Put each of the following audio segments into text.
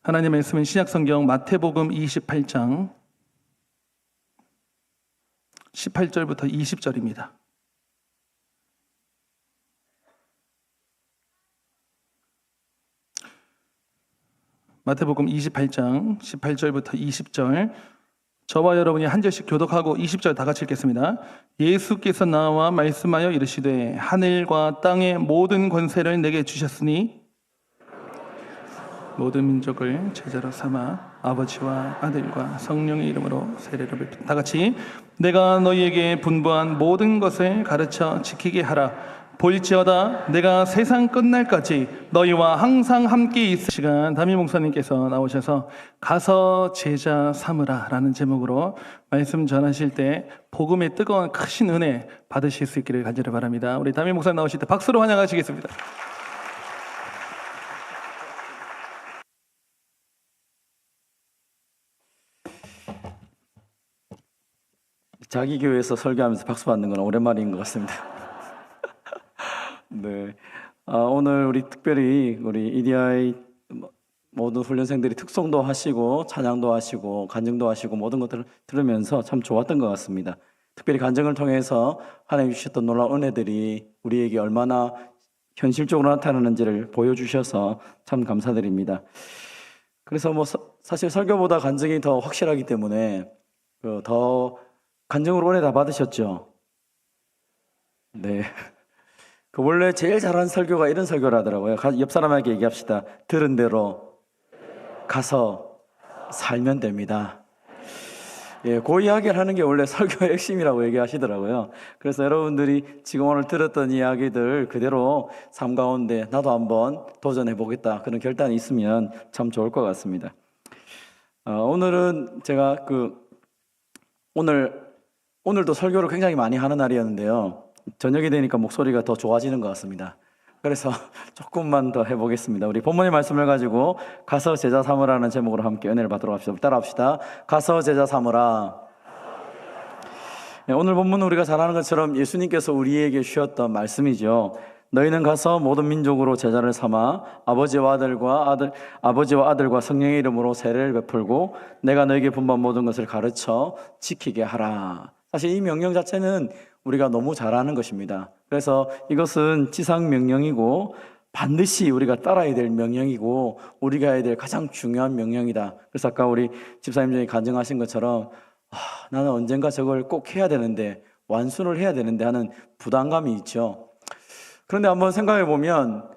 하나님의 말씀은 신약성경 마태복음 28장 18절부터 20절입니다. 마태복음 28장 18절부터 20절, 저와 여러분이 한 절씩 교독하고 20절 다 같이 읽겠습니다. 예수께서 나와 말씀하여 이르시되 하늘과 땅의 모든 권세를 내게 주셨으니 모든 민족을 제자로 삼아 아버지와 아들과 성령의 이름으로 세례를 베푼다. 다 같이 내가 너희에게 분부한 모든 것을 가르쳐 지키게 하라. 볼지어다 내가 세상 끝날까지 너희와 항상 함께 있을 시간. 담임 목사님께서 나오셔서 가서 제자 삼으라 라는 제목으로 말씀 전하실 때 복음의 뜨거운 크신 은혜 받으실 수 있기를 간절히 바랍니다. 우리 담임 목사님 나오실 때 박수로 환영하시겠습니다. 자기 교회에서 설교하면서 박수 받는 건 오랜만인 것 같습니다. 네, 오늘 우리 특별히 우리 EDI 모든 훈련생들이 특송도 하시고 찬양도 하시고 간증도 하시고 모든 것들을 들으면서 참 좋았던 것 같습니다. 특별히 간증을 통해서 하나님 주셨던 놀라운 은혜들이 우리에게 얼마나 현실적으로 나타나는지를 보여주셔서 참 감사드립니다. 그래서 사실 설교보다 간증이 더 확실하기 때문에 더 간증으로 은혜 다 받으셨죠? 네. 원래 제일 잘하는 설교가 이런 설교라더라고요. 옆 사람에게 얘기합시다. 들은 대로 가서 살면 됩니다. 예, 그 이야기를 하는 게 원래 설교의 핵심이라고 얘기하시더라고요. 그래서 여러분들이 지금 오늘 들었던 이야기들 그대로 삶 가운데 나도 한번 도전해 보겠다 그런 결단이 있으면 참 좋을 것 같습니다. 오늘은 제가 오늘도 설교를 굉장히 많이 하는 날이었는데요. 저녁이 되니까 목소리가 더 좋아지는 것 같습니다. 그래서 조금만 더 해보겠습니다. 우리 본문의 말씀을 가지고 가서 제자 삼으라는 제목으로 함께 은혜를 받도록 합시다. 따라합시다. 가서 제자 삼으라. 네, 오늘 본문은 우리가 잘 아는 것처럼 예수님께서 우리에게 주셨던 말씀이죠. 너희는 가서 모든 민족으로 제자를 삼아 아버지와 아들과 성령의 이름으로 세례를 베풀고 내가 너희에게 분부한 모든 것을 가르쳐 지키게 하라. 사실 이 명령 자체는 우리가 너무 잘 아는 것입니다. 그래서 이것은 지상 명령이고 반드시 우리가 따라야 될 명령이고 우리가 해야 될 가장 중요한 명령이다. 그래서 아까 우리 집사님 중에 간증하신 것처럼 나는 언젠가 저걸 꼭 해야 되는데 완수를 해야 되는데 하는 부담감이 있죠. 그런데 한번 생각해 보면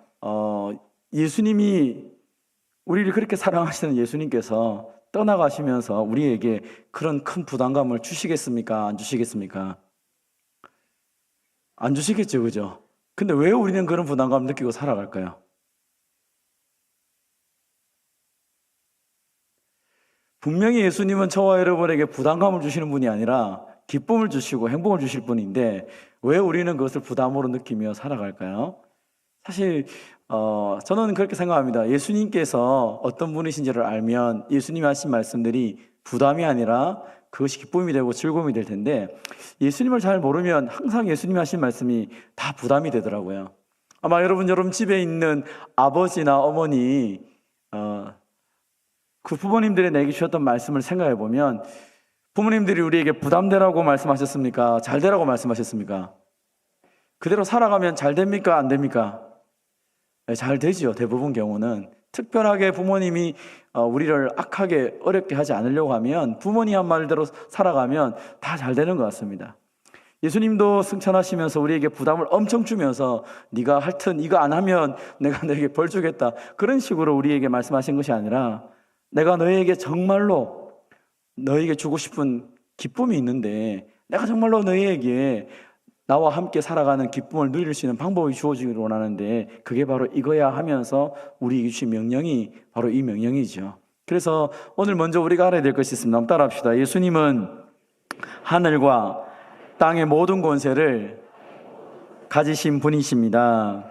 예수님이 우리를 그렇게 사랑하시는 예수님께서 떠나가시면서 우리에게 그런 큰 부담감을 주시겠습니까? 안 주시겠습니까? 안 주시겠죠, 그죠? 근데 왜 우리는 그런 부담감을 느끼고 살아갈까요? 분명히 예수님은 저와 여러분에게 부담감을 주시는 분이 아니라 기쁨을 주시고 행복을 주실 분인데 왜 우리는 그것을 부담으로 느끼며 살아갈까요? 사실 저는 그렇게 생각합니다. 예수님께서 어떤 분이신지를 알면 예수님이 하신 말씀들이 부담이 아니라 그것이 기쁨이 되고 즐거움이 될 텐데 예수님을 잘 모르면 항상 예수님이 하신 말씀이 다 부담이 되더라고요. 아마 여러분 집에 있는 아버지나 어머니 그 부모님들이 내게 주셨던 말씀을 생각해 보면 부모님들이 우리에게 부담되라고 말씀하셨습니까? 잘 되라고 말씀하셨습니까? 그대로 살아가면 잘 됩니까? 안 됩니까? 네, 잘 되지요. 대부분 경우는. 특별하게 부모님이 우리를 악하게 어렵게 하지 않으려고 하면 부모님 한 말대로 살아가면 다 잘 되는 것 같습니다. 예수님도 승천하시면서 우리에게 부담을 엄청 주면서 네가 하여튼 이거 안 하면 내가 너에게 벌 주겠다 그런 식으로 우리에게 말씀하신 것이 아니라 내가 너에게 정말로 너에게 주고 싶은 기쁨이 있는데 내가 정말로 너에게 나와 함께 살아가는 기쁨을 누릴 수 있는 방법이 주어지기를 원하는데 그게 바로 이거야 하면서 우리에게 주신 명령이 바로 이 명령이죠. 그래서 오늘 먼저 우리가 알아야 될 것이 있습니다. 한번 따라합시다. 예수님은 하늘과 땅의 모든 권세를 가지신 분이십니다.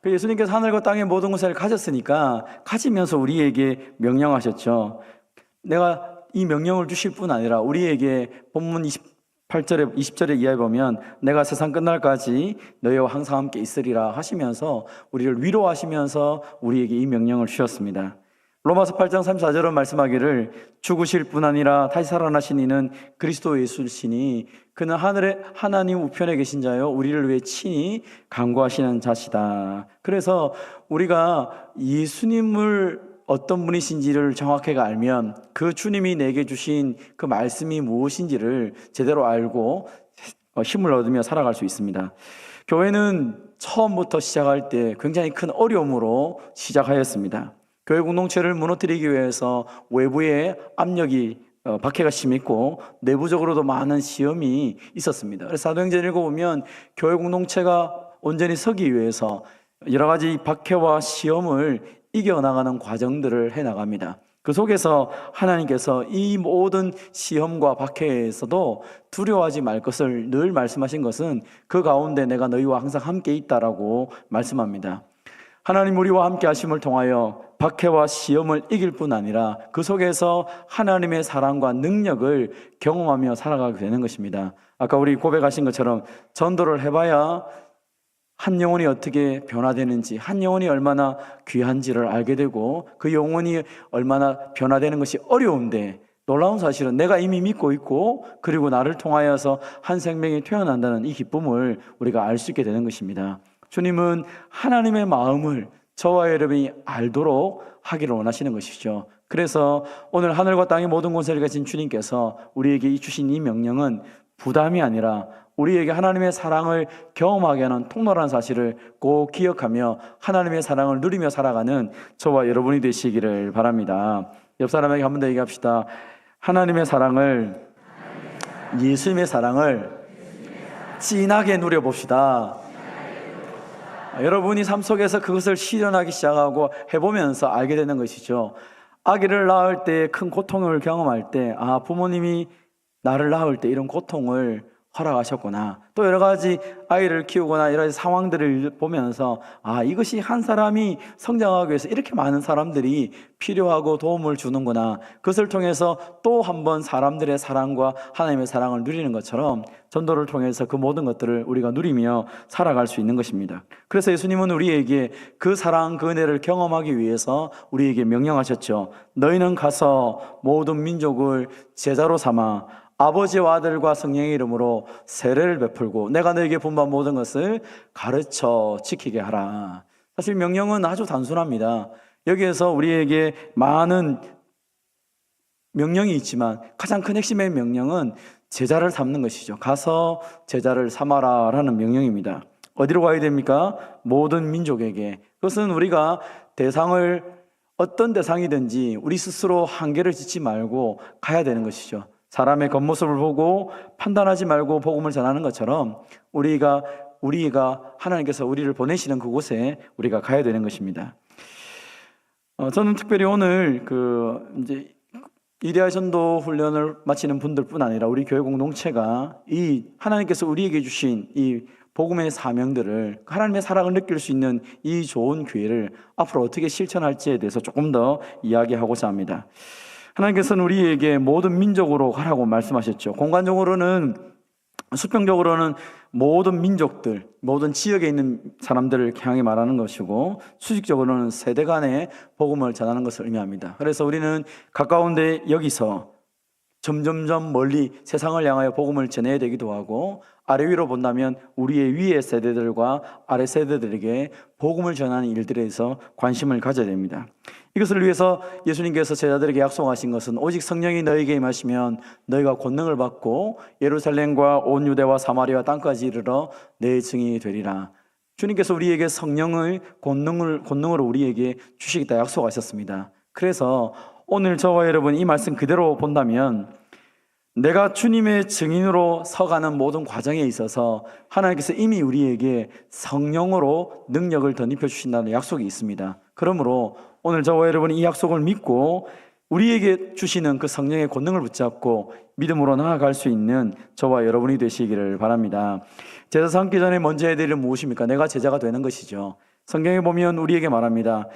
예수님께서 하늘과 땅의 모든 권세를 가졌으니까 가지면서 우리에게 명령하셨죠. 내가 이 명령을 주실 뿐 아니라 우리에게 본문 8절에 20절에 이하에 보면 내가 세상 끝날까지 너희와 항상 함께 있으리라 하시면서 우리를 위로하시면서 우리에게 이 명령을 주셨습니다. 로마서 8장 34절은 말씀하기를 죽으실 뿐 아니라 다시 살아나신 이는 그리스도 예수시니 그는 하늘에 하나님 우편에 계신 자요 우리를 위해 친히 간구하시는 자시다. 그래서 우리가 예수님을 어떤 분이신지를 정확하게 알면 그 주님이 내게 주신 그 말씀이 무엇인지를 제대로 알고 힘을 얻으며 살아갈 수 있습니다. 교회는 처음부터 시작할 때 굉장히 큰 어려움으로 시작하였습니다. 교회 공동체를 무너뜨리기 위해서 외부의 압력이 박해가 심했고 내부적으로도 많은 시험이 있었습니다. 그래서 사도행전 읽어보면 교회 공동체가 온전히 서기 위해서 여러 가지 박해와 시험을 이겨나가는 과정들을 해나갑니다. 그 속에서 하나님께서 이 모든 시험과 박해에서도 두려워하지 말 것을 늘 말씀하신 것은 그 가운데 내가 너희와 항상 함께 있다라고 말씀합니다. 하나님 우리와 함께 하심을 통하여 박해와 시험을 이길 뿐 아니라 그 속에서 하나님의 사랑과 능력을 경험하며 살아가게 되는 것입니다. 아까 우리 고백하신 것처럼 전도를 해봐야 한 영혼이 어떻게 변화되는지, 한 영혼이 얼마나 귀한지를 알게 되고 그 영혼이 얼마나 변화되는 것이 어려운데 놀라운 사실은 내가 이미 믿고 있고 그리고 나를 통하여서 한 생명이 태어난다는 이 기쁨을 우리가 알 수 있게 되는 것입니다. 주님은 하나님의 마음을 저와 여러분이 알도록 하기를 원하시는 것이죠. 그래서 오늘 하늘과 땅의 모든 권세를 가진 주님께서 우리에게 주신 이 명령은 부담이 아니라 우리에게 하나님의 사랑을 경험하게 하는 통로라는 사실을 꼭 기억하며 하나님의 사랑을 누리며 살아가는 저와 여러분이 되시기를 바랍니다. 옆 사람에게 한 번 더 얘기합시다. 하나님의 사랑을, 예수님의 사랑을 진하게 누려봅시다. 여러분이 삶 속에서 그것을 실현하기 시작하고 해보면서 알게 되는 것이죠. 아기를 낳을 때 큰 고통을 경험할 때, 부모님이 나를 낳을 때 이런 고통을 허락하셨구나. 또 여러 가지 아이를 키우거나 여러 가지 상황들을 보면서 이것이 한 사람이 성장하기 위해서 이렇게 많은 사람들이 필요하고 도움을 주는구나. 그것을 통해서 또 한 번 사람들의 사랑과 하나님의 사랑을 누리는 것처럼 전도를 통해서 그 모든 것들을 우리가 누리며 살아갈 수 있는 것입니다. 그래서 예수님은 우리에게 그 사랑, 그 은혜를 경험하기 위해서 우리에게 명령하셨죠. 너희는 가서 모든 민족을 제자로 삼아 아버지와 아들과 성령의 이름으로 세례를 베풀고 내가 너에게 분부한 모든 것을 가르쳐 지키게 하라. 사실 명령은 아주 단순합니다. 여기에서 우리에게 많은 명령이 있지만 가장 큰 핵심의 명령은 제자를 삼는 것이죠. 가서 제자를 삼아라 라는 명령입니다. 어디로 가야 됩니까? 모든 민족에게. 그것은 우리가 대상을 어떤 대상이든지 우리 스스로 한계를 짓지 말고 가야 되는 것이죠. 사람의 겉모습을 보고 판단하지 말고 복음을 전하는 것처럼 우리가 하나님께서 우리를 보내시는 그곳에 우리가 가야 되는 것입니다. 저는 특별히 오늘 이제 이데아 전도 훈련을 마치는 분들뿐 아니라 우리 교회 공동체가 이 하나님께서 우리에게 주신 이 복음의 사명들을 하나님의 사랑을 느낄 수 있는 이 좋은 기회를 앞으로 어떻게 실천할지에 대해서 조금 더 이야기하고자 합니다. 하나님께서는 우리에게 모든 민족으로 가라고 말씀하셨죠. 공간적으로는, 수평적으로는 모든 민족들, 모든 지역에 있는 사람들을 향해 말하는 것이고, 수직적으로는 세대 간에 복음을 전하는 것을 의미합니다. 그래서 우리는 가까운데 여기서 점점점 멀리 세상을 향하여 복음을 전해야 되기도 하고, 아래 위로 본다면 우리의 위의 세대들과 아래 세대들에게 복음을 전하는 일들에서 관심을 가져야 됩니다. 이것을 위해서 예수님께서 제자들에게 약속하신 것은 오직 성령이 너희에게 임하시면 너희가 권능을 받고 예루살렘과 온 유대와 사마리아 땅까지 이르러 내 증인이 되리라. 주님께서 우리에게 성령을 권능으로 우리에게 주시겠다 약속하셨습니다. 그래서 오늘 저와 여러분 이 말씀 그대로 본다면 내가 주님의 증인으로 서가는 모든 과정에 있어서 하나님께서 이미 우리에게 성령으로 능력을 덧입혀 주신다는 약속이 있습니다. 그러므로 오늘 저와 여러분이 이 약속을 믿고 우리에게 주시는 그 성령의 권능을 붙잡고 믿음으로 나아갈 수 있는 저와 여러분이 되시기를 바랍니다. 제자 삼기 전에 먼저 해야 될 일은 무엇입니까? 내가 제자가 되는 것이죠. 성경에 보면 우리에게 말합니다.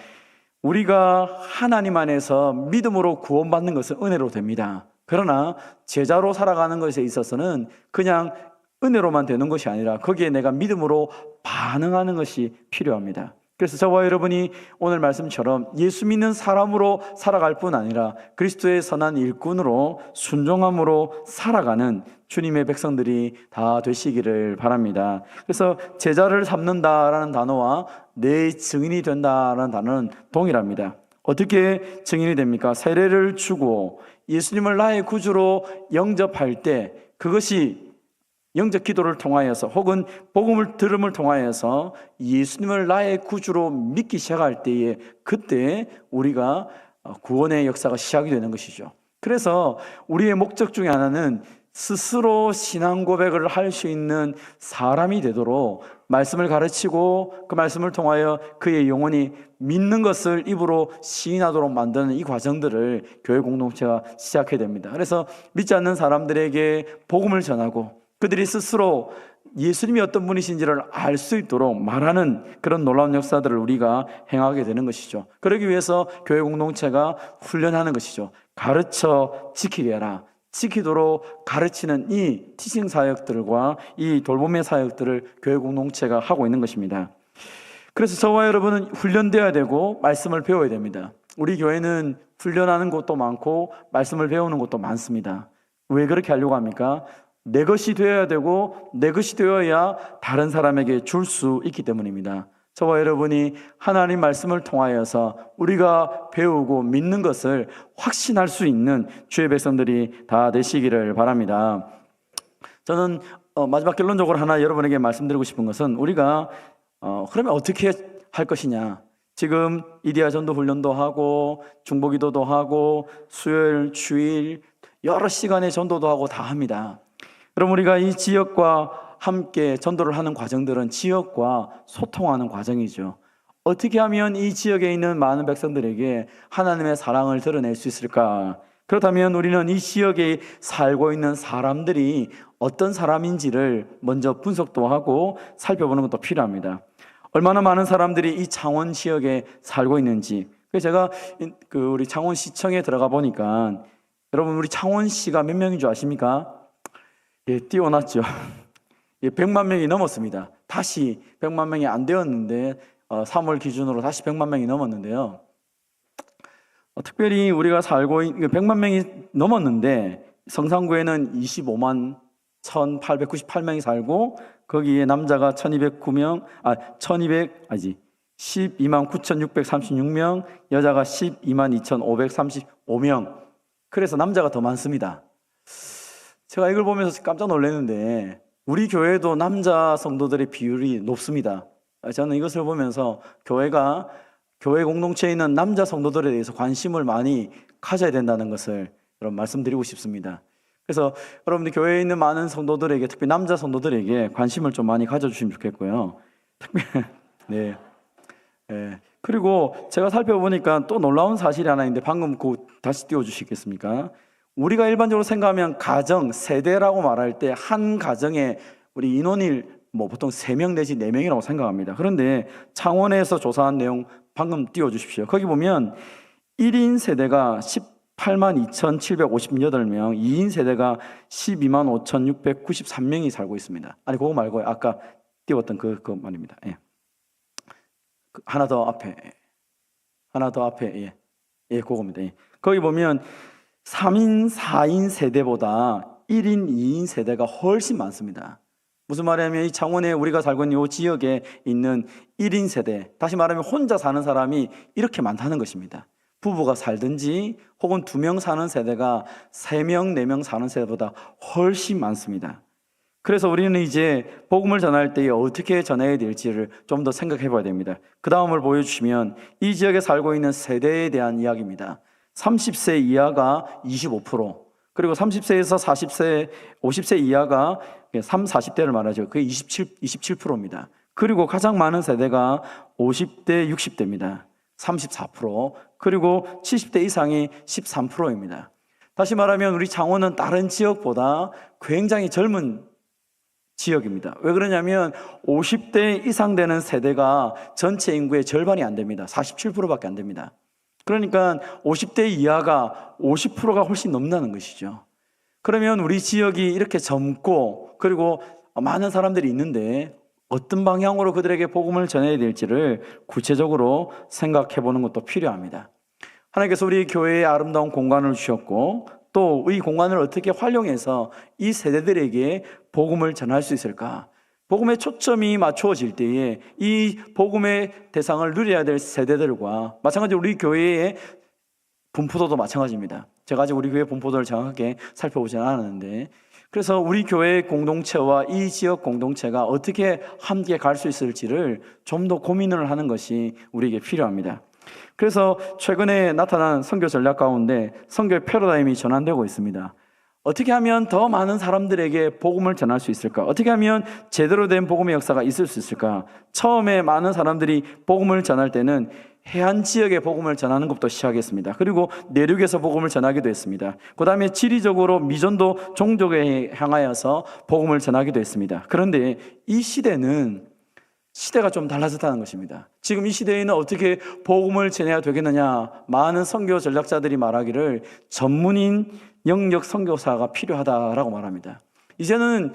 우리가 하나님 안에서 믿음으로 구원받는 것은 은혜로 됩니다. 그러나 제자로 살아가는 것에 있어서는 그냥 은혜로만 되는 것이 아니라 거기에 내가 믿음으로 반응하는 것이 필요합니다. 그래서 저와 여러분이 오늘 말씀처럼 예수 믿는 사람으로 살아갈 뿐 아니라 그리스도의 선한 일꾼으로 순종함으로 살아가는 주님의 백성들이 다 되시기를 바랍니다. 그래서 제자를 삼는다라는 단어와 내 증인이 된다라는 단어는 동일합니다. 어떻게 증인이 됩니까? 세례를 주고 예수님을 나의 구주로 영접할 때 그것이 영접 기도를 통하여서 혹은 복음을 들음을 통하여서 예수님을 나의 구주로 믿기 시작할 때에 그때 우리가 구원의 역사가 시작이 되는 것이죠. 그래서 우리의 목적 중에 하나는 스스로 신앙 고백을 할 수 있는 사람이 되도록 말씀을 가르치고 그 말씀을 통하여 그의 영혼이 믿는 것을 입으로 시인하도록 만드는 이 과정들을 교회 공동체가 시작해야 됩니다. 그래서 믿지 않는 사람들에게 복음을 전하고 그들이 스스로 예수님이 어떤 분이신지를 알 수 있도록 말하는 그런 놀라운 역사들을 우리가 행하게 되는 것이죠. 그러기 위해서 교회 공동체가 훈련하는 것이죠. 가르쳐 지키게 해라. 지키도록 가르치는 이 티칭 사역들과 이 돌봄의 사역들을 교회 공동체가 하고 있는 것입니다. 그래서 저와 여러분은 훈련되어야 되고 말씀을 배워야 됩니다. 우리 교회는 훈련하는 곳도 많고 말씀을 배우는 곳도 많습니다. 왜 그렇게 하려고 합니까? 내 것이 되어야 되고 내 것이 되어야 다른 사람에게 줄 수 있기 때문입니다. 저와 여러분이 하나님 말씀을 통하여서 우리가 배우고 믿는 것을 확신할 수 있는 주의 백성들이 다 되시기를 바랍니다. 저는 마지막 결론적으로 하나 여러분에게 말씀드리고 싶은 것은 우리가 그러면 어떻게 할 것이냐. 지금 이디야 전도 훈련도 하고 중보기도도 하고 수요일 주일 여러 시간의 전도도 하고 다 합니다. 그럼 우리가 이 지역과 함께 전도를 하는 과정들은 지역과 소통하는 과정이죠. 어떻게 하면 이 지역에 있는 많은 백성들에게 하나님의 사랑을 드러낼 수 있을까? 그렇다면 우리는 이 지역에 살고 있는 사람들이 어떤 사람인지를 먼저 분석도 하고 살펴보는 것도 필요합니다. 얼마나 많은 사람들이 이 창원 지역에 살고 있는지. 그래서 제가 우리 창원시청에 들어가 보니까 여러분 우리 창원시가 몇 명인 줄 아십니까? 예, 띄워놨죠. 예, 100만 명이 넘었습니다. 다시 100만 명이 안 되었는데 3월 기준으로 다시 100만 명이 넘었는데요. 특별히 우리가 살고 있는 100만 명이 넘었는데 성산구에는 25만 1,898명이 살고 거기에 남자가 1209명, 12만 9,636명, 여자가 12만 2,535명. 그래서 남자가 더 많습니다. 제가 이걸 보면서 깜짝 놀랐는데 우리 교회도 남자 성도들의 비율이 높습니다. 저는 이것을 보면서 교회 공동체에 있는 남자 성도들에 대해서 관심을 많이 가져야 된다는 것을 여러분 말씀드리고 싶습니다. 그래서 여러분들 교회에 있는 많은 성도들에게 특히 남자 성도들에게 관심을 좀 많이 가져주시면 좋겠고요. 네. 그리고 제가 살펴보니까 또 놀라운 사실이 하나 있는데 방금 다시 띄워주시겠습니까? 우리가 일반적으로 생각하면 가정, 세대라고 말할 때 한 가정에 우리 인원이 보통 3명 내지 4명이라고 생각합니다. 그런데 창원에서 조사한 내용 방금 띄워주십시오. 거기 보면 1인 세대가 18만 2,758명, 2인 세대가 12만 5,693명이 살고 있습니다. 아니 그거 말고요. 아까 띄웠던 그 말입니다. 예. 하나 더 앞에. 예, 그겁니다. 예. 거기 보면 3인, 4인 세대보다 1인, 2인 세대가 훨씬 많습니다. 무슨 말이냐면 이 창원에 우리가 살고 있는 이 지역에 있는 1인 세대, 다시 말하면 혼자 사는 사람이 이렇게 많다는 것입니다. 부부가 살든지 혹은 2명 사는 세대가 3명, 4명 사는 세대보다 훨씬 많습니다. 그래서 우리는 이제 복음을 전할 때 어떻게 전해야 될지를 좀 더 생각해 봐야 됩니다. 그 다음을 보여주시면 이 지역에 살고 있는 세대에 대한 이야기입니다. 30세 이하가 25%, 그리고 30세에서 40세, 50세 이하가 40대를 말하죠. 그게 27%입니다. 그리고 가장 많은 세대가 50대, 60대입니다. 34%, 그리고 70대 이상이 13%입니다. 다시 말하면 우리 창원은 다른 지역보다 굉장히 젊은 지역입니다. 왜 그러냐면 50대 이상 되는 세대가 전체 인구의 절반이 안 됩니다. 47%밖에 안 됩니다. 그러니까 50대 이하가 50%가 훨씬 넘는다는 것이죠. 그러면 우리 지역이 이렇게 젊고 그리고 많은 사람들이 있는데 어떤 방향으로 그들에게 복음을 전해야 될지를 구체적으로 생각해 보는 것도 필요합니다. 하나님께서 우리 교회에 아름다운 공간을 주셨고 또 이 공간을 어떻게 활용해서 이 세대들에게 복음을 전할 수 있을까? 복음의 초점이 맞추어질 때에 이 복음의 대상을 누려야 될 세대들과 마찬가지로 우리 교회의 분포도도 마찬가지입니다. 제가 아직 우리 교회 분포도를 정확하게 살펴보지는 않았는데 그래서 우리 교회 공동체와 이 지역 공동체가 어떻게 함께 갈 수 있을지를 좀 더 고민을 하는 것이 우리에게 필요합니다. 그래서 최근에 나타난 선교 전략 가운데 선교의 패러다임이 전환되고 있습니다. 어떻게 하면 더 많은 사람들에게 복음을 전할 수 있을까? 어떻게 하면 제대로 된 복음의 역사가 있을 수 있을까? 처음에 많은 사람들이 복음을 전할 때는 해안 지역에 복음을 전하는 것부터 시작했습니다. 그리고 내륙에서 복음을 전하기도 했습니다. 그 다음에 지리적으로 미전도 종족에 향하여서 복음을 전하기도 했습니다. 그런데 이 시대가 좀 달라졌다는 것입니다. 지금 이 시대에는 어떻게 복음을 전해야 되겠느냐? 많은 선교 전략자들이 말하기를 전문인 영역 선교사가 필요하다라고 말합니다. 이제는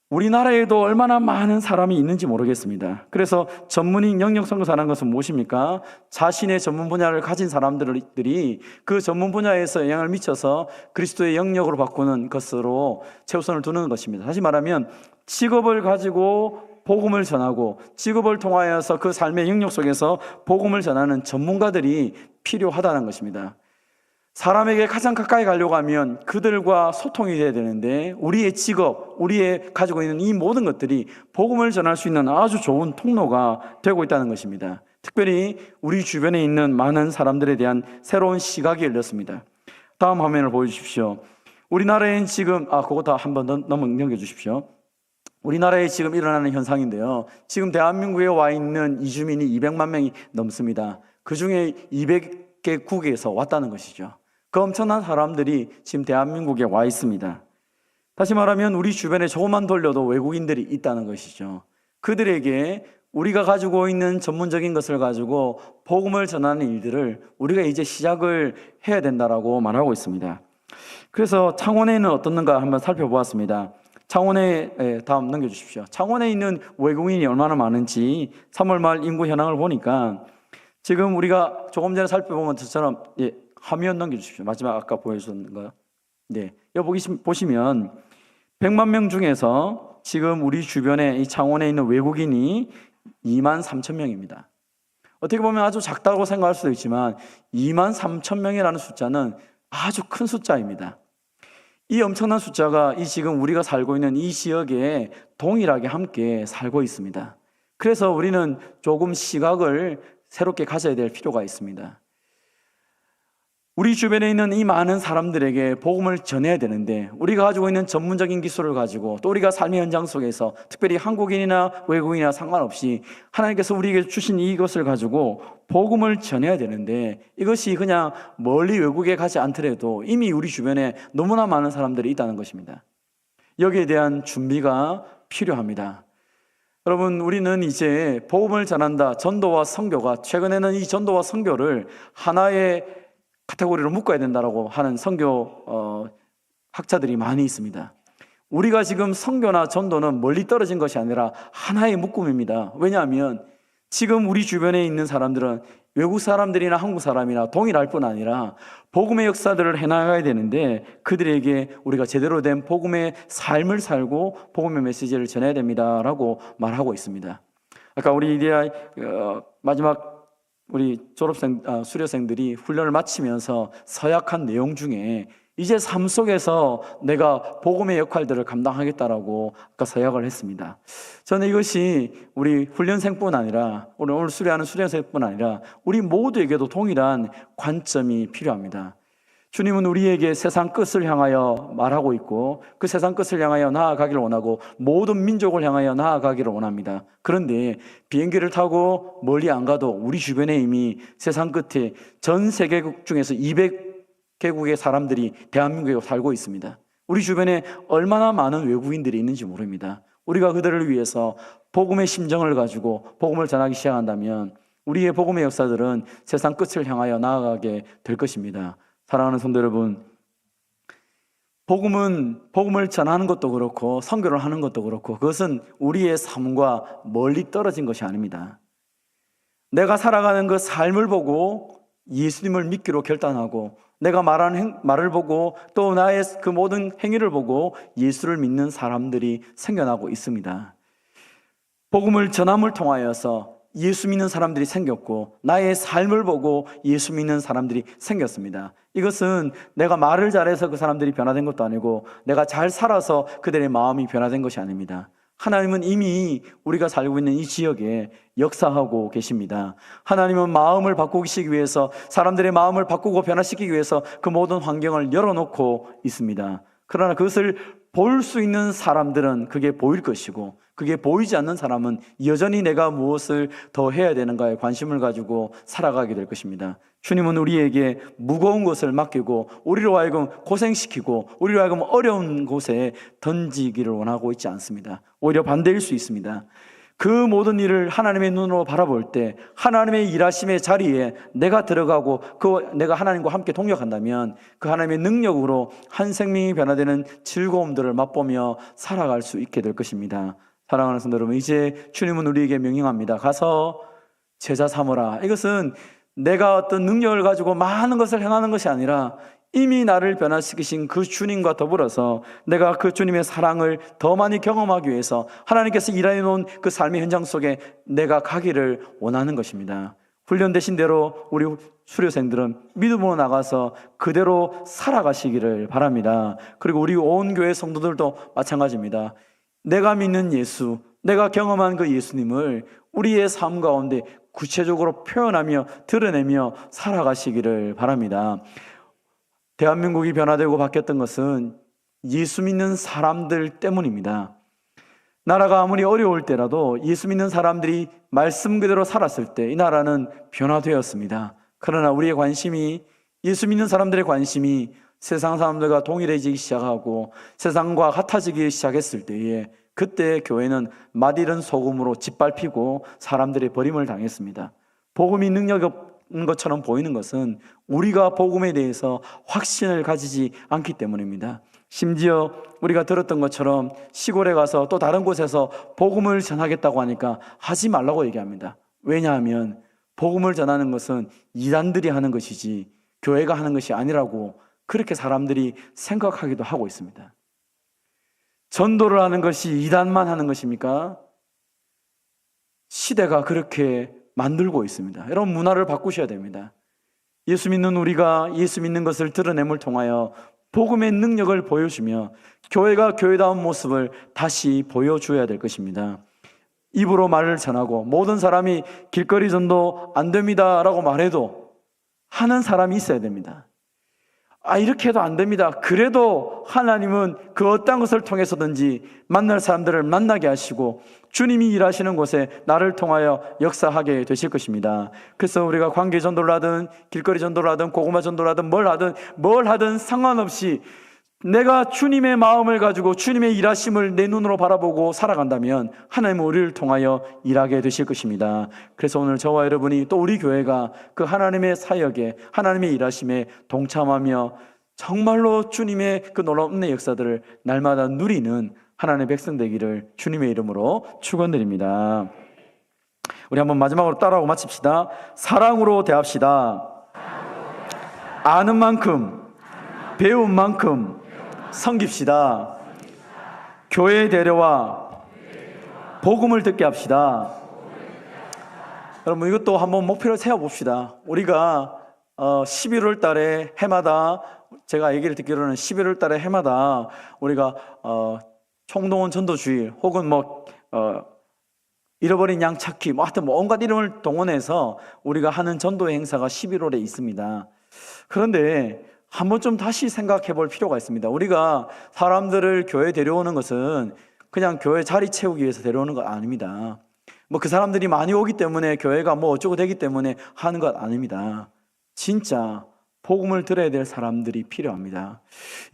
우리나라에도 얼마나 많은 사람이 있는지 모르겠습니다. 그래서 전문인 영역 선교사라는 것은 무엇입니까? 자신의 전문 분야를 가진 사람들이 그 전문 분야에서 영향을 미쳐서 그리스도의 영역으로 바꾸는 것으로 최우선을 두는 것입니다. 다시 말하면 직업을 가지고 복음을 전하고 직업을 통하여서 그 삶의 영역 속에서 복음을 전하는 전문가들이 필요하다는 것입니다. 사람에게 가장 가까이 가려고 하면 그들과 소통이 돼야 되는데 우리의 직업, 우리의 가지고 있는 이 모든 것들이 복음을 전할 수 있는 아주 좋은 통로가 되고 있다는 것입니다. 특별히 우리 주변에 있는 많은 사람들에 대한 새로운 시각이 열렸습니다. 다음 화면을 보여주십시오. 우리나라엔 지금 그거 다 한번 넘겨주십시오. 우리나라에 지금 일어나는 현상인데요. 지금 대한민국에 와 있는 이주민이 200만 명이 넘습니다. 그 중에 200개국에서 왔다는 것이죠. 그 엄청난 사람들이 지금 대한민국에 와 있습니다. 다시 말하면 우리 주변에 조금만 돌려도 외국인들이 있다는 것이죠. 그들에게 우리가 가지고 있는 전문적인 것을 가지고 복음을 전하는 일들을 우리가 이제 시작을 해야 된다라고 말하고 있습니다. 그래서 창원에는 어떻는가 한번 살펴보았습니다. 창원에 다음 넘겨주십시오. 창원에 있는 외국인이 얼마나 많은지 3월 말 인구 현황을 보니까 지금 우리가 조금 전에 살펴본 것처럼 화면 넘겨주십시오. 마지막 아까 보여주셨는 거요. 여기 보시면 100만 명 중에서 지금 우리 주변에 이 창원에 있는 외국인이 2만 3천 명입니다. 어떻게 보면 아주 작다고 생각할 수도 있지만 2만 3천 명이라는 숫자는 아주 큰 숫자입니다. 이 엄청난 숫자가 이 지금 우리가 살고 있는 이 지역에 동일하게 함께 살고 있습니다. 그래서 우리는 조금 시각을 새롭게 가져야 될 필요가 있습니다. 우리 주변에 있는 이 많은 사람들에게 복음을 전해야 되는데 우리가 가지고 있는 전문적인 기술을 가지고 또 우리가 삶의 현장 속에서 특별히 한국인이나 외국인이나 상관없이 하나님께서 우리에게 주신 이것을 가지고 복음을 전해야 되는데 이것이 그냥 멀리 외국에 가지 않더라도 이미 우리 주변에 너무나 많은 사람들이 있다는 것입니다. 여기에 대한 준비가 필요합니다. 여러분, 우리는 이제 복음을 전한다, 전도와 선교가 최근에는 이 전도와 선교를 하나의 카테고리로 묶어야 된다라고 하는 선교 학자들이 많이 있습니다. 우리가 지금 선교나 전도는 멀리 떨어진 것이 아니라 하나의 묶음입니다. 왜냐하면 지금 우리 주변에 있는 사람들은 외국 사람들이나 한국 사람이나 동일할 뿐 아니라 복음의 역사들을 해나가야 되는데 그들에게 우리가 제대로 된 복음의 삶을 살고 복음의 메시지를 전해야 됩니다라고 말하고 있습니다. 아까 우리 이데아 마지막 우리 수료생들이 훈련을 마치면서 서약한 내용 중에 이제 삶 속에서 내가 복음의 역할들을 감당하겠다라고 아까 서약을 했습니다. 저는 이것이 우리 훈련생뿐 아니라 오늘 수료하는 수료생뿐 아니라 우리 모두에게도 동일한 관점이 필요합니다. 주님은 우리에게 세상 끝을 향하여 말하고 있고 그 세상 끝을 향하여 나아가기를 원하고 모든 민족을 향하여 나아가기를 원합니다. 그런데 비행기를 타고 멀리 안 가도 우리 주변에 이미 세상 끝에 전 세계국 중에서 200개국의 사람들이 대한민국에 살고 있습니다. 우리 주변에 얼마나 많은 외국인들이 있는지 모릅니다. 우리가 그들을 위해서 복음의 심정을 가지고 복음을 전하기 시작한다면 우리의 복음의 역사들은 세상 끝을 향하여 나아가게 될 것입니다. 사랑하는 성도 여러분, 복음을 전하는 것도 그렇고 선교를 하는 것도 그렇고 그것은 우리의 삶과 멀리 떨어진 것이 아닙니다. 내가 살아가는 그 삶을 보고 예수님을 믿기로 결단하고 내가 말하는 말을 보고 또 나의 그 모든 행위를 보고 예수를 믿는 사람들이 생겨나고 있습니다. 복음을 전함을 통하여서 예수 믿는 사람들이 생겼고 나의 삶을 보고 예수 믿는 사람들이 생겼습니다. 이것은 내가 말을 잘해서 그 사람들이 변화된 것도 아니고 내가 잘 살아서 그들의 마음이 변화된 것이 아닙니다. 하나님은 이미 우리가 살고 있는 이 지역에 역사하고 계십니다. 하나님은 마음을 바꾸기 위해서 사람들의 마음을 바꾸고 변화시키기 위해서 그 모든 환경을 열어놓고 있습니다. 그러나 그것을 볼 수 있는 사람들은 그게 보일 것이고 그게 보이지 않는 사람은 여전히 내가 무엇을 더 해야 되는가에 관심을 가지고 살아가게 될 것입니다. 주님은 우리에게 무거운 것을 맡기고 우리로 하여금 고생시키고 우리로 하여금 어려운 곳에 던지기를 원하고 있지 않습니다. 오히려 반대일 수 있습니다. 그 모든 일을 하나님의 눈으로 바라볼 때 하나님의 일하심의 자리에 내가 들어가고 내가 하나님과 함께 동역한다면 그 하나님의 능력으로 한 생명이 변화되는 즐거움들을 맛보며 살아갈 수 있게 될 것입니다. 사랑하는 성도 여러분, 이제 주님은 우리에게 명령합니다. 가서 제자 삼으라. 이것은 내가 어떤 능력을 가지고 많은 것을 행하는 것이 아니라 이미 나를 변화시키신 그 주님과 더불어서 내가 그 주님의 사랑을 더 많이 경험하기 위해서 하나님께서 일하여 놓은 그 삶의 현장 속에 내가 가기를 원하는 것입니다. 훈련되신 대로 우리 수료생들은 믿음으로 나가서 그대로 살아가시기를 바랍니다. 그리고 우리 온 교회 성도들도 마찬가지입니다. 내가 믿는 예수, 내가 경험한 그 예수님을 우리의 삶 가운데 구체적으로 표현하며 드러내며 살아가시기를 바랍니다. 대한민국이 변화되고 바뀌었던 것은 예수 믿는 사람들 때문입니다. 나라가 아무리 어려울 때라도 예수 믿는 사람들이 말씀 그대로 살았을 때 이 나라는 변화되었습니다. 그러나 우리의 관심이, 예수 믿는 사람들의 관심이 세상 사람들과 동일해지기 시작하고 세상과 같아지기 시작했을 때에 그때 교회는 맛이른 소금으로 짓밟히고 사람들의 버림을 당했습니다. 복음이 능력이 없는 것처럼 보이는 것은 우리가 복음에 대해서 확신을 가지지 않기 때문입니다. 심지어 우리가 들었던 것처럼 시골에 가서 또 다른 곳에서 복음을 전하겠다고 하니까 하지 말라고 얘기합니다. 왜냐하면 복음을 전하는 것은 이단들이 하는 것이지 교회가 하는 것이 아니라고 그렇게 사람들이 생각하기도 하고 있습니다. 전도를 하는 것이 이단만 하는 것입니까? 시대가 그렇게 만들고 있습니다. 여러분, 문화를 바꾸셔야 됩니다. 예수 믿는 우리가 예수 믿는 것을 드러냄을 통하여 복음의 능력을 보여주며 교회가 교회다운 모습을 다시 보여줘야 될 것입니다. 입으로 말을 전하고 모든 사람이 길거리 전도 안 됩니다 라고 말해도 하는 사람이 있어야 됩니다. 이렇게 해도 안 됩니다. 그래도 하나님은 그 어떤 것을 통해서든지 만날 사람들을 만나게 하시고 주님이 일하시는 곳에 나를 통하여 역사하게 되실 것입니다. 그래서 우리가 관계 전도를 하든 길거리 전도를 하든 고구마 전도를 하든 뭘 하든 상관없이 내가 주님의 마음을 가지고 주님의 일하심을 내 눈으로 바라보고 살아간다면 하나님은 우리를 통하여 일하게 되실 것입니다. 그래서 오늘 저와 여러분이 또 우리 교회가 그 하나님의 사역에 하나님의 일하심에 동참하며 정말로 주님의 그 놀라운 은혜 역사들을 날마다 누리는 하나님의 백성 되기를 주님의 이름으로 축원드립니다. 우리 한번 마지막으로 따라하고 마칩시다. 사랑으로 대합시다. 아는 만큼 배운 만큼 섬깁시다. 교회에 데려와 복음을 듣게 합시다. 여러분, 이것도 한번 목표를 세워봅시다. 우리가 11월 달에 해마다, 제가 얘기를 듣기로는 11월 달에 해마다 우리가 총동원 전도주일 혹은 잃어버린 양 찾기 하여튼 온갖 이름을 동원해서 우리가 하는 전도 행사가 11월에 있습니다. 그런데 한번 좀 다시 생각해 볼 필요가 있습니다. 우리가 사람들을 교회에 데려오는 것은 그냥 교회 자리 채우기 위해서 데려오는 것 아닙니다. 그 사람들이 많이 오기 때문에 교회가 어쩌고 되기 때문에 하는 것 아닙니다. 진짜 복음을 들어야 될 사람들이 필요합니다.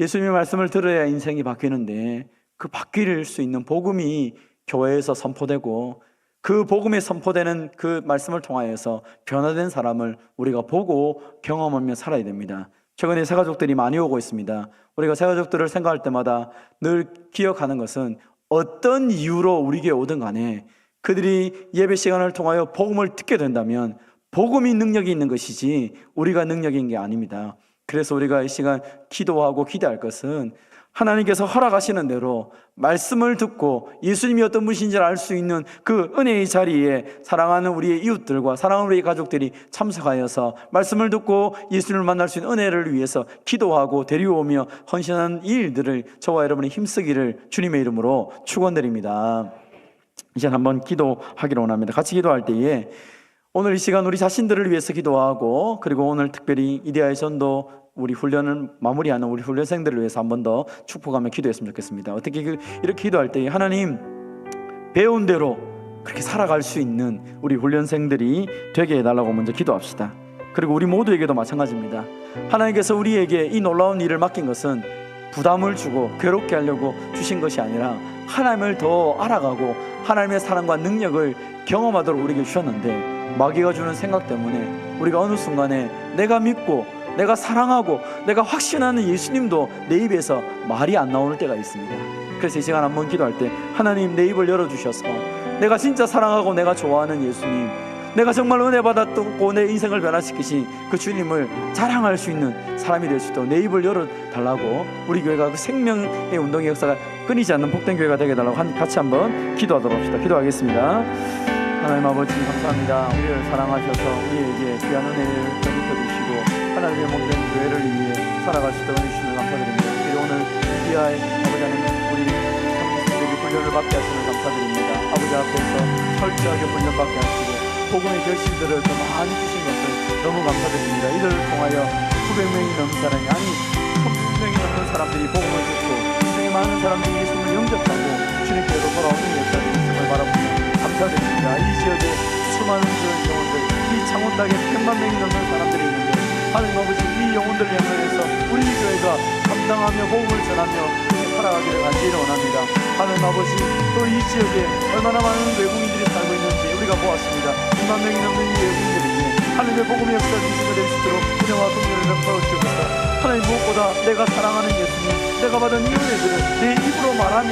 예수님의 말씀을 들어야 인생이 바뀌는데 그 바뀔 수 있는 복음이 교회에서 선포되고 그 복음에 선포되는 그 말씀을 통하여서 변화된 사람을 우리가 보고 경험하며 살아야 됩니다. 최근에 새가족들이 많이 오고 있습니다. 우리가 새가족들을 생각할 때마다 늘 기억하는 것은 어떤 이유로 우리 교회에 오든 간에 그들이 예배 시간을 통하여 복음을 듣게 된다면 복음이 능력이 있는 것이지 우리가 능력인 게 아닙니다. 그래서 우리가 이 시간 기도하고 기대할 것은 하나님께서 허락하시는 대로 말씀을 듣고 예수님이 어떤 분이신지를 알 수 있는 그 은혜의 자리에 사랑하는 우리의 이웃들과 사랑하는 우리의 가족들이 참석하여서 말씀을 듣고 예수님을 만날 수 있는 은혜를 위해서 기도하고 데려오며 헌신하는 이 일들을 저와 여러분이 힘쓰기를 주님의 이름으로 축원드립니다. 이제 한번 기도하기로 원합니다. 같이 기도할 때에 오늘 이 시간 우리 자신들을 위해서 기도하고 그리고 오늘 특별히 이데아의 전도 우리 훈련을 마무리하는 우리 훈련생들을 위해서 한 번 더 축복하며 기도했으면 좋겠습니다. 어떻게 이렇게 기도할 때 하나님 배운 대로 그렇게 살아갈 수 있는 우리 훈련생들이 되게 해달라고 먼저 기도합시다. 그리고 우리 모두에게도 마찬가지입니다. 하나님께서 우리에게 이 놀라운 일을 맡긴 것은 부담을 주고 괴롭게 하려고 주신 것이 아니라 하나님을 더 알아가고 하나님의 사랑과 능력을 경험하도록 우리에게 주셨는데 마귀가 주는 생각 때문에 우리가 어느 순간에 내가 믿고 내가 사랑하고 내가 확신하는 예수님도 내 입에서 말이 안 나오는 때가 있습니다. 그래서 이 시간 한번 기도할 때 하나님 내 입을 열어주셔서 내가 진짜 사랑하고 내가 좋아하는 예수님, 내가 정말 은혜 받았고 내 인생을 변화시키신 그 주님을 자랑할 수 있는 사람이 될 수 있도록 내 입을 열어달라고 우리 교회가 그 생명의 운동의 역사가 끊이지 않는 복된 교회가 되게 해달라고 같이 한번 기도하도록 합시다. 기도하겠습니다. 하나님 아버지 감사합니다. 우리를 사랑하셔서 우리에게 귀한 은혜를 전입해 주시고 하나님의 몸된 교회를 위해 살아갈 수 있도록 해주시면 감사드립니다. 특별히 오늘 귀하의 아버지 하나님 우리 성도들에게 훈련을 받게 하시는 감사드립니다. 아버지 앞에서 철저하게 훈련받게 하시고 복음의 결실들을 더 많이 주신 것을 너무 감사드립니다. 이들을 통하여 900명이 넘는 사람이 아니 1000명이 넘는 사람들이 복음을 듣고 굉장히 많은 사람들이 예수님을 영접하고 주님께로 돌아오는 역사를 있음을 바라보며 감사드립니다. 이 지역에 수많은 영혼들, 이 창원당에 100만 명이 넘는 사람들이 있는데 하나님 아버지 이 영혼들을 향해서 우리 교회가 감당하며 복음을 전하며 살아가기를 간절히 원합니다. 하나님 아버지 또 이 지역에 얼마나 많은 외국인들이 살고 있는지 우리가 보았습니다. 2만 명이 넘는 이 외국인들에게 하나님의 복음의 역사를 인식을 될 수 있도록 은혜와 긍휼을 베풀어 주옵소서. 하나님 무엇보다 내가 사랑하는 예수님, 내가 받은 이 은혜들을 내 입으로 말하며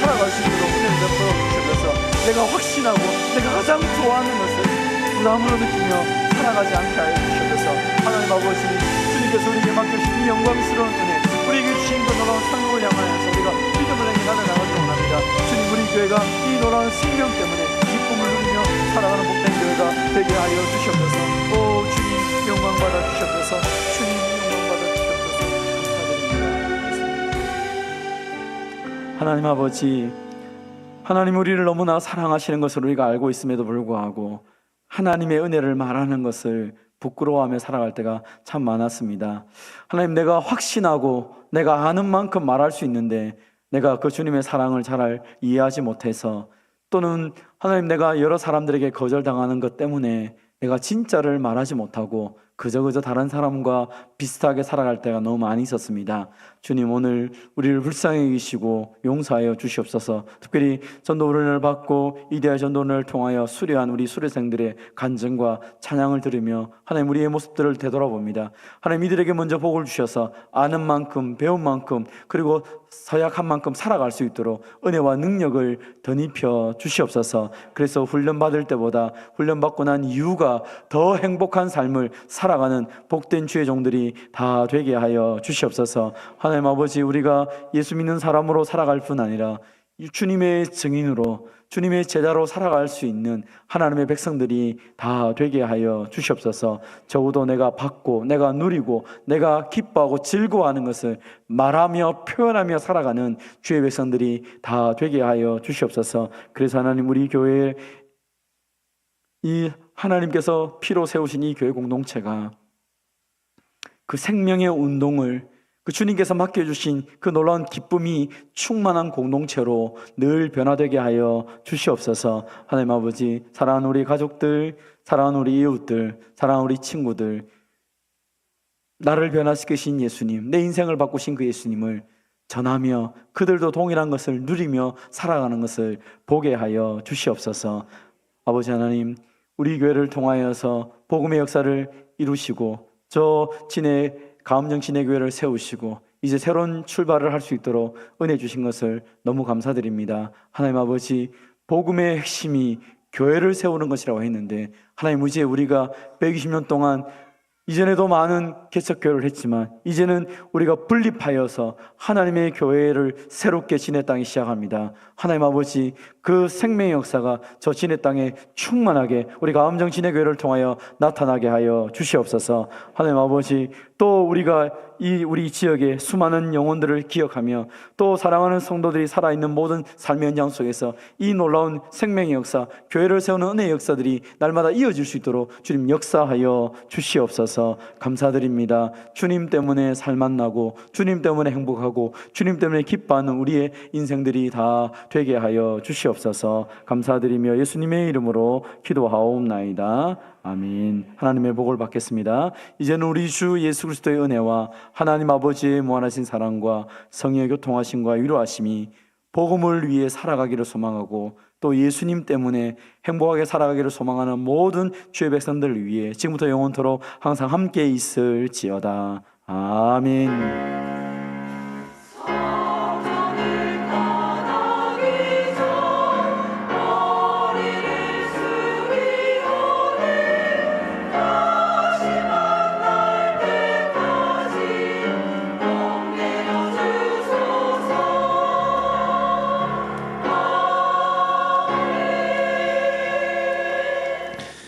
살아갈 수 있도록 은혜를 베풀어 주옵소서. 내가 확신하고 내가 가장 좋아하는 것을 부담으로 느끼며 살아가지 않게 하여 주옵소서. 하나님 아버지 주님께서 우리에게 맡겨주신 이 영광스러운 은혜 우리에게 주신 그 놀라운 상급을 향하여서 우리가 믿음을 행해 나아가기 원합니다. 주님 우리 교회가 이 놀라운 생명 때문에 기쁨을 누리며 살아가는 복된 교회가 되게 하여 주시옵소서. 오 주님 영광 받아 주시옵소서. 주님 영광 받아 주시옵소서. 감사드립니다. 하나님 아버지 하나님 우리를 너무나 사랑하시는 것을 우리가 알고 있음에도 불구하고 하나님의 은혜를 말하는 것을 부끄러워하며 살아갈 때가 참 많았습니다. 하나님 내가 확신하고 내가 아는 만큼 말할 수 있는데 내가 그 주님의 사랑을 잘 이해하지 못해서 또는 하나님 내가 여러 사람들에게 거절당하는 것 때문에 내가 진짜를 말하지 못하고 그저 다른 사람과 비슷하게 살아갈 때가 너무 많이 있었습니다. 주님 오늘 우리를 불쌍히 여기시고 용서하여 주시옵소서. 특별히 전도훈련을 받고 이데아의 전도훈련을 통하여 수료한 우리 수료생들의 간증과 찬양을 들으며 하나님 우리의 모습들을 되돌아봅니다. 하나님 이들에게 먼저 복을 주셔서 아는 만큼 배운 만큼 그리고 서약한 만큼 살아갈 수 있도록 은혜와 능력을 덧입혀 주시옵소서. 그래서 훈련받을 때보다 훈련받고 난 이유가 더 행복한 삶을 살아가는 복된 주의 종들이 다 되게 하여 주시옵소서. 하나님 아버지 우리가 예수 믿는 사람으로 살아갈 뿐 아니라 주님의 증인으로 주님의 제자로 살아갈 수 있는 하나님의 백성들이 다 되게 하여 주시옵소서. 적어도 내가 받고 내가 누리고 내가 기뻐하고 즐거워하는 것을 말하며 표현하며 살아가는 주의 백성들이 다 되게 하여 주시옵소서. 그래서 하나님 우리 교회에 이 하나님께서 피로 세우신 이 교회 공동체가 그 생명의 운동을 그 주님께서 맡겨주신 그 놀라운 기쁨이 충만한 공동체로 늘 변화되게 하여 주시옵소서. 하나님 아버지 사랑하는 우리 가족들, 사랑하는 우리 이웃들, 사랑하는 우리 친구들, 나를 변화시키신 예수님, 내 인생을 바꾸신 그 예수님을 전하며 그들도 동일한 것을 누리며 살아가는 것을 보게 하여 주시옵소서. 아버지 하나님 우리 교회를 통하여서 복음의 역사를 이루시고 저 진해 가음정신의 교회를 세우시고 이제 새로운 출발을 할 수 있도록 은혜 주신 것을 너무 감사드립니다. 하나님 아버지, 복음의 핵심이 교회를 세우는 것이라고 했는데 하나님 이제 우리가 120년 동안 이전에도 많은 개척교회를 했지만 이제는 우리가 분립하여서 하나님의 교회를 새롭게 진해 땅에 시작합니다. 하나님 아버지, 그 생명의 역사가 저 진해 땅에 충만하게 우리 가음정 진해 교회를 통하여 나타나게 하여 주시옵소서. 하나님 아버지, 또 우리가 우리 지역의 수많은 영혼들을 기억하며 또 사랑하는 성도들이 살아있는 모든 삶의 현장 속에서 이 놀라운 생명의 역사, 교회를 세우는 은혜의 역사들이 날마다 이어질 수 있도록 주님 역사하여 주시옵소서. 감사드립니다. 주님 때문에 살만 나고 주님 때문에 행복하고 주님 때문에 기뻐하는 우리의 인생들이 다 되게 하여 주시옵소서. 감사드리며 예수님의 이름으로 기도하옵나이다. 아멘. 하나님의 복을 받겠습니다. 이제는 우리 주 예수 그리스도의 은혜와 하나님 아버지의 무한하신 사랑과 성령의 교통하심과 위로하심이 복음을 위해 살아가기를 소망하고 또 예수님 때문에 행복하게 살아가기를 소망하는 모든 주의 백성들을 위해 지금부터 영원토록 항상 함께 있을지어다. 아멘.